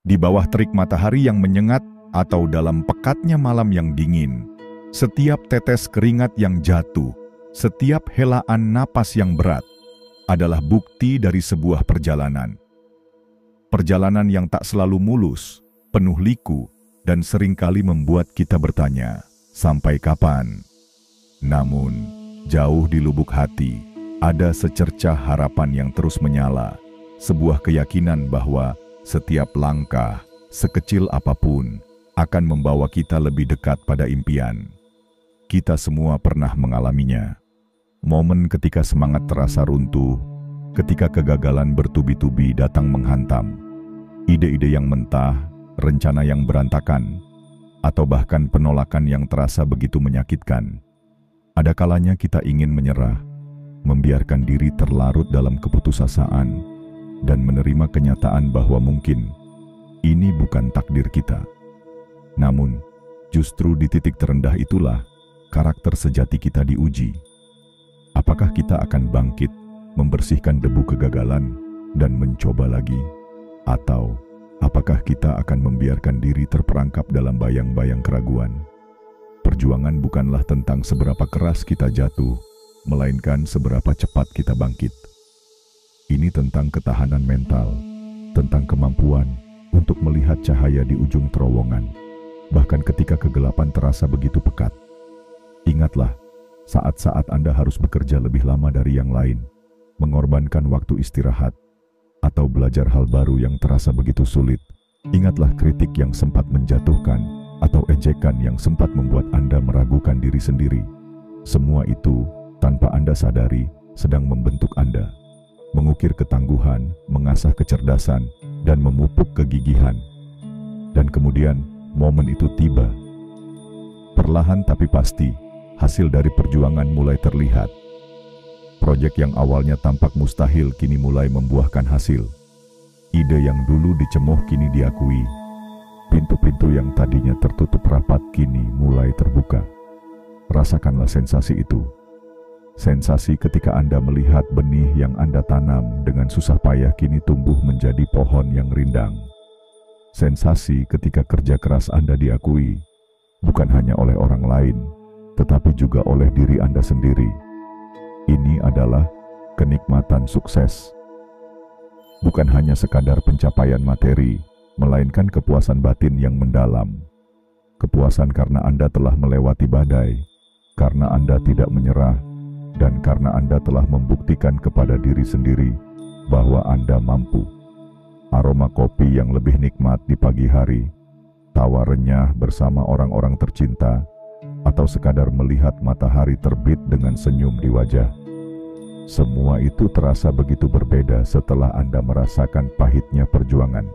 di bawah terik matahari yang menyengat atau dalam pekatnya malam yang dingin. Setiap tetes keringat yang jatuh, setiap helaan napas yang berat adalah bukti dari sebuah perjalanan. Perjalanan yang tak selalu mulus, penuh liku, dan seringkali membuat kita bertanya, sampai kapan? Namun, jauh di lubuk hati, ada secercah harapan yang terus menyala, sebuah keyakinan bahwa setiap langkah, sekecil apapun, akan membawa kita lebih dekat pada impian. Kita semua pernah mengalaminya. Momen ketika semangat terasa runtuh, ketika kegagalan bertubi-tubi datang menghantam, ide-ide yang mentah, rencana yang berantakan, atau bahkan penolakan yang terasa begitu menyakitkan. Ada kalanya kita ingin menyerah, membiarkan diri terlarut dalam keputusasaan, dan menerima kenyataan bahwa mungkin ini bukan takdir kita. Namun, justru di titik terendah itulah karakter sejati kita diuji. Apakah kita akan bangkit, membersihkan debu kegagalan, dan mencoba lagi? Atau apakah kita akan membiarkan diri terperangkap dalam bayang-bayang keraguan? Perjuangan bukanlah tentang seberapa keras kita jatuh, melainkan seberapa cepat kita bangkit. Ini tentang ketahanan mental, tentang kemampuan untuk melihat cahaya di ujung terowongan, bahkan ketika kegelapan terasa begitu pekat. Ingatlah, saat-saat Anda harus bekerja lebih lama dari yang lain, mengorbankan waktu istirahat, atau belajar hal baru yang terasa begitu sulit. Ingatlah kritik yang sempat menjatuhkan, atau ejekan yang sempat membuat Anda meragukan diri sendiri. Semua itu, tanpa Anda sadari, sedang membentuk Anda, mengukir ketangguhan, mengasah kecerdasan, dan memupuk kegigihan. Dan kemudian, momen itu tiba. Perlahan tapi pasti, hasil dari perjuangan mulai terlihat. Proyek yang awalnya tampak mustahil kini mulai membuahkan hasil. Ide yang dulu dicemooh kini diakui. Pintu-pintu yang tadinya tertutup rapat kini mulai terbuka. Rasakanlah sensasi itu. Sensasi ketika Anda melihat benih yang Anda tanam dengan susah payah kini tumbuh menjadi pohon yang rindang. Sensasi ketika kerja keras Anda diakui, bukan hanya oleh orang lain, tetapi juga oleh diri Anda sendiri. Ini adalah kenikmatan sukses. Bukan hanya sekadar pencapaian materi, melainkan kepuasan batin yang mendalam. Kepuasan karena Anda telah melewati badai, karena Anda tidak menyerah, dan karena Anda telah membuktikan kepada diri sendiri bahwa Anda mampu. Aroma kopi yang lebih nikmat di pagi hari, tawa renyah bersama orang-orang tercinta, atau sekadar melihat matahari terbit dengan senyum di wajah. Semua itu terasa begitu berbeda setelah Anda merasakan pahitnya perjuangan.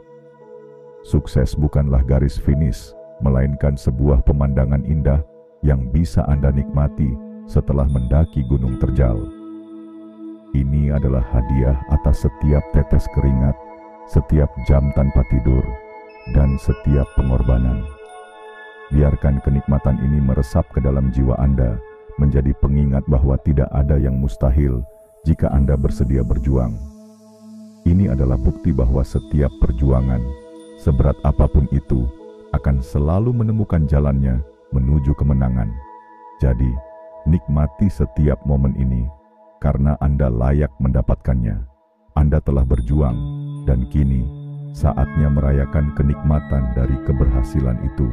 Sukses bukanlah garis finish, melainkan sebuah pemandangan indah yang bisa Anda nikmati setelah mendaki gunung terjal. Ini adalah hadiah atas setiap tetes keringat, setiap jam tanpa tidur, dan setiap pengorbanan. Biarkan kenikmatan ini meresap ke dalam jiwa Anda, menjadi pengingat bahwa tidak ada yang mustahil jika Anda bersedia berjuang. Ini adalah bukti bahwa setiap perjuangan, seberat apapun itu, akan selalu menemukan jalannya menuju kemenangan. Jadi, nikmati setiap momen ini, karena Anda layak mendapatkannya. Anda telah berjuang, dan kini saatnya merayakan kenikmatan dari keberhasilan itu.